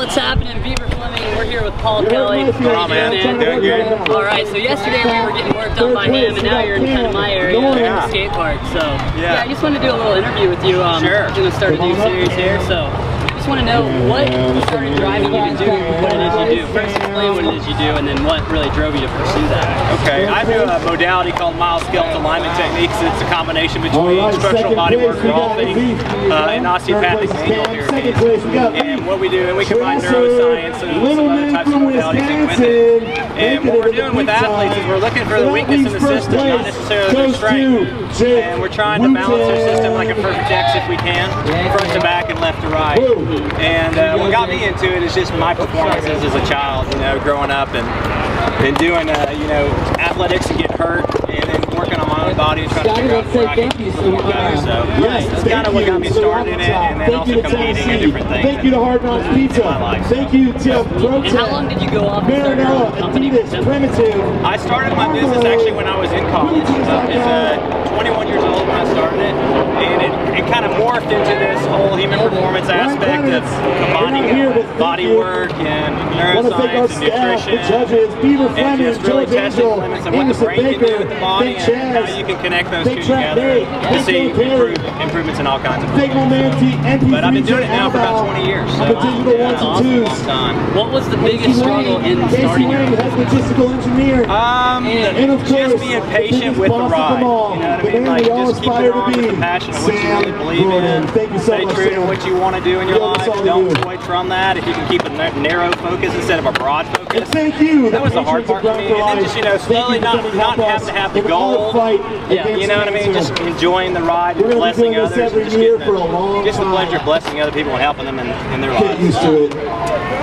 what's happening? Beaver Fleming, we're here with Paul Kelly. Oh man, doing good. Alright, so yesterday we were getting worked on by him, and now you're in kind of my area in the skate park. So yeah, I just wanted to do a little interview with you. Sure. We're going to start a new series here, so I just want to know what started driving you to do what it is you do. First explain what it is you do, and then what really drove you to pursue that. Okay, I do a modality called Myoskelatal Alignment techniques. It's a combination between structural bodywork, golfing, and osteopathic manual therapies. And what we do, and we combine neuroscience and some other types of modalities in with it. And what we're doing with athletes is we're looking for the weakness in the system, not necessarily their strength. And we're trying to balance their system like a perfect X if we can, front to back and left to right. And what got me into it is just my performances as a child, you know, growing up and doing, you know, athletics and getting hurt, and then working on my own body and trying to figure out where I can perform better. So that's kind of what got me started in it, and then also competing in different things. Thank you to Hard Knocks Pizza. Thank you to Pro And how long did you go off and start your own company? I started my business actually when I was in college. I was 21 years old when I started it, and it kind of morphed into this whole human performance aspect of combining body work and neuroscience and nutrition. And just really testing the limits of what the brain can do with the body and how you can connect those two together to see improvements in all kinds of things. But I've been doing it now for about 20 years, so that's awesome. Long time. What was the biggest struggle in starting your own just being patient with the ride. You know what I mean? Like, just keep it on with the passion of what you really believe in. Stay true to what you want to do in your life. Don't sway from that. If you can keep a narrow focus instead of a broad focus. That was the hard part for me. And then just, you know, slowly not have to have the goal. You know what I mean? Just enjoying the ride and blessing others. And just getting just the pleasure of blessing other people and helping them in their lives.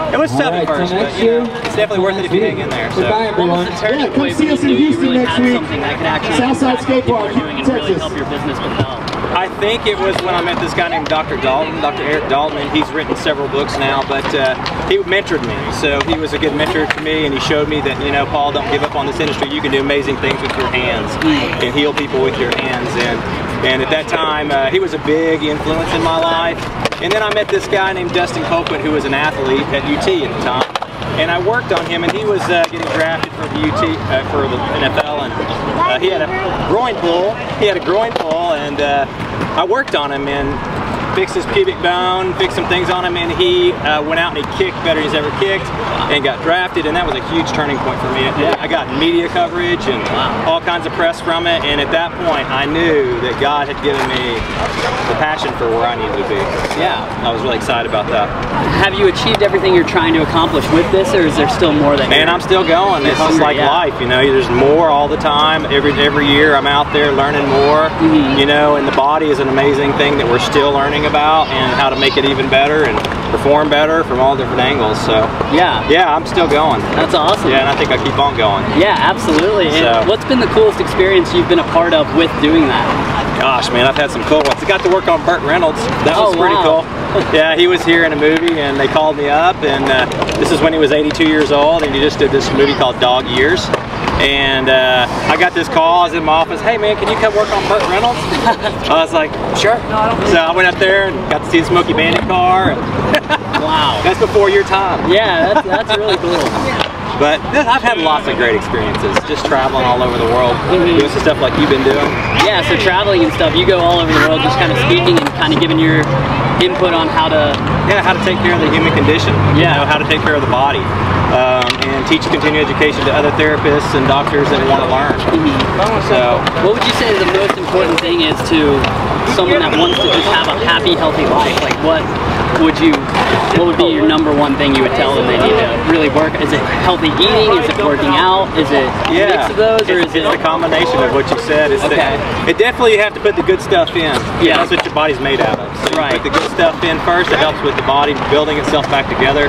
It was tough at first, but you know, it's definitely worth it if you hang in there. So. What was the turning point when you knew you really had something that could actually impact what you were doing and really help your business propel? I think it was when I met this guy named Dr. Dalton, Dr. Eric Dalton, and he's written several books now, but he mentored me, so he was a good mentor to me, and he showed me that, you know, Paul, don't give up on this industry. You can do amazing things with your hands and heal people with your hands, and at that time, he was a big influence in my life. And then I met this guy named Dustin Copeland, who was an athlete at UT at the time. And I worked on him, and he was getting drafted for the UT, for the NFL, and he had a groin pull. And I worked on him and fixed his pubic bone, fixed some things on him, and he went out and he kicked better than he's ever kicked and got drafted, and that was a huge turning point for me. I got media coverage and all kinds of press from it, and at that point I knew that God had given me the passion for where I needed to be. Yeah, I was really excited about that. Have you achieved everything you're trying to accomplish with this, or is there still more that Man, I'm still going. It's just like life, you know, there's more all the time. Every year I'm out there learning more, you know, and the body is an amazing thing that we're still learning about and how to make it even better and perform better from all different angles. So yeah, I'm still going. That's awesome. Yeah, and I think I keep on going. Yeah, absolutely. And what's been the coolest experience you've been a part of with doing that? Gosh, man, I've had some cool ones. I got to work on Burt Reynolds. That was pretty cool. Yeah, he was here in a movie, and they called me up, and this is when he was 82 years old, and he just did this movie called Dog Years. And I got this call. I was in my office. Hey man, can you come work on Burt Reynolds? I was like, sure. So I went up there and got to see the Smokey Bandit car. And wow, that's before your time. Yeah, that's really cool. But I've had lots of great experiences, just traveling all over the world, doing some stuff like you've been doing. Yeah, so traveling and stuff, you go all over the world just kind of speaking and kind of giving your input on how to take care of the human condition, you know, how to take care of the body, and teach continuing education to other therapists and doctors that want to learn. So, what would you say the most important thing is to someone that wants to just have a happy, healthy life? Like what would be your number one thing you would tell them they need to really work? Is it healthy eating? Is it working out? Is it a mix of those, or is it a combination of what you said? It definitely you have to put the good stuff in. Yeah, that's what your body's made out of. So you put the good stuff in first. It helps with the body building itself back together.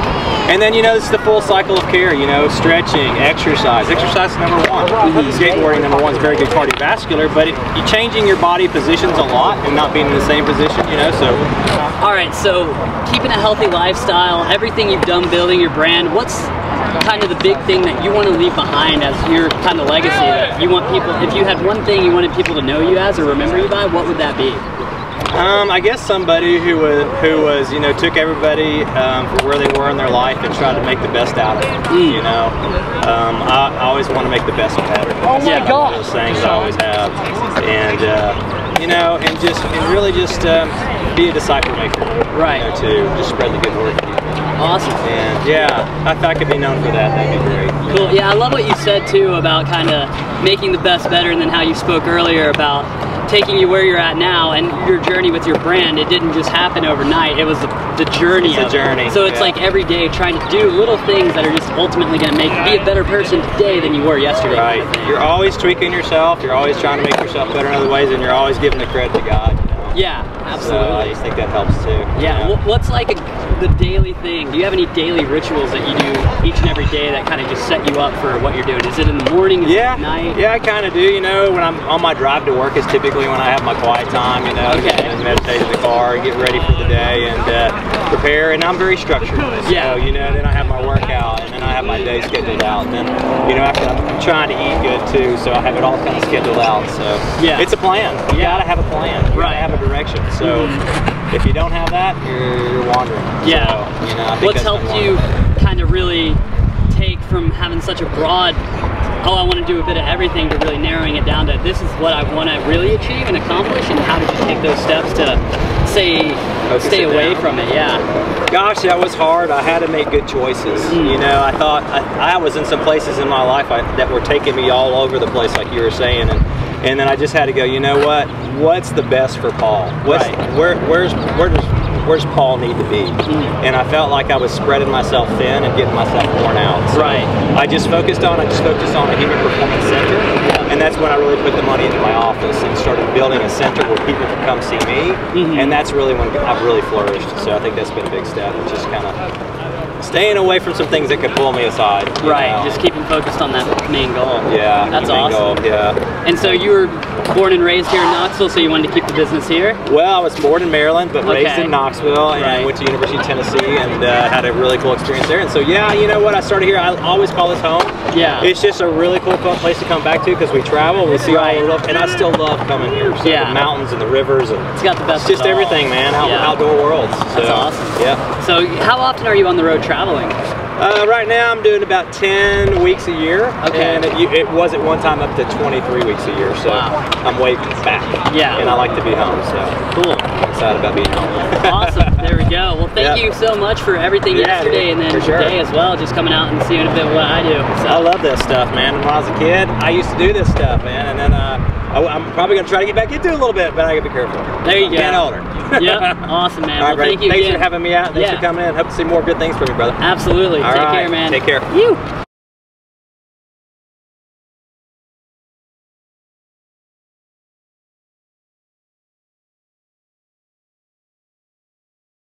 And then, you know, it's the full cycle of care. You know, stretching, exercise. Exercise is number one. Skateboarding, number one, is very good cardiovascular, but you're changing your body positions a lot and not being in the same position. You know, so. All right, so keeping a healthy lifestyle, everything you've done building your brand, what's kind of the big thing that you want to leave behind as your kind of legacy that you want people, if you had one thing you wanted people to know you as or remember you by, what would that be? I guess somebody who was you know, took everybody for where they were in their life and tried to make the best out of it. You know, I always want to make the best better. Oh my God! One of those things I always have, and you know, and really just be a disciple maker. Right. You know, to just spread the good word to people. Awesome. And yeah, if I could be known for that, that'd be great. Cool. Yeah, I love what you said too about kind of making the best better, and then how you spoke earlier about taking you where you're at now and your journey with your brand. It didn't just happen overnight. It was the journey. It's a journey. So it's like every day trying to do little things that are just ultimately going to make you be a better person today than you were yesterday. Right. You're always tweaking yourself. You're always trying to make yourself better in other ways, and you're always giving the credit to God. You know? Yeah, absolutely. So I just think that helps too. Yeah. You know? What's like the daily thing? Do you have any daily rituals that you do each and every day that kind of just set you up for what you're doing? Is it in the morning? Is it at night? Yeah, I kind of do. You know, when I'm on my drive to work is typically when I have my quiet time. You know, and meditate in the car and get ready for the day and prepare. And I'm very structured. Yeah. So, you know, then I have my workout and then I have my day scheduled out. And then, you know, after I'm trying to eat good too, so I have it all kind of scheduled out. So yeah, it's a plan. You gotta have a plan. You gotta have a direction. So if you don't have that, you're wandering. Yeah. So, you know, I think what's helped you kind of really take from having such a broad, oh, I want to do a bit of everything, to really narrowing it down to this is what I want to really achieve and accomplish, and how did you take those steps to stay away from it? Yeah. Gosh, that was hard. I had to make good choices. You know, I thought I was in some places in my life that were taking me all over the place, like you were saying, and then I just had to go, you know what? What's the best for Paul? Where does Paul need to be? And I felt like I was spreading myself thin and getting myself worn out. So I just focused on a human performance center, and that's when I really put the money into my office and started building a center where people could come see me, and that's really when I've really flourished. So I think that's been a big step, just kind of staying away from some things that could pull me aside. Right, just keeping focused on that main goal. Yeah, that's awesome. Goal, yeah. And so you were born and raised here in Knoxville, so you wanted to keep the business here? Well, I was born in Maryland, but raised in Knoxville, and went to University of Tennessee, and had a really cool experience there. And so, yeah, you know what? I started here. I always call this home. Yeah. It's just a really cool, fun place to come back to because we travel, we see all the stuff, and I still love coming here. So the mountains and the rivers, and it's got the best. It's just everything, man. Outdoor worlds. So, that's awesome. Yeah. So, how often are you on the road traveling? Right now I'm doing about 10 weeks a year, and it was at one time up to 23 weeks a year, so I'm way back, and I like to be home, so cool. I'm excited about being home. Awesome, there we go. Well, thank you so much for everything yesterday, and then today as well, just coming out and seeing a bit of what I do. So. I love this stuff, man. When I was a kid, I used to do this stuff, man, and then I'm probably going to try to get back into it a little bit, but I got to be careful. There you go. Getting older. Yep, awesome, man. All right, well, thank you Thanks again. for having me out. Thanks for coming in. Hope to see more good things from you, brother. Absolutely. Take care, man. Take care. You.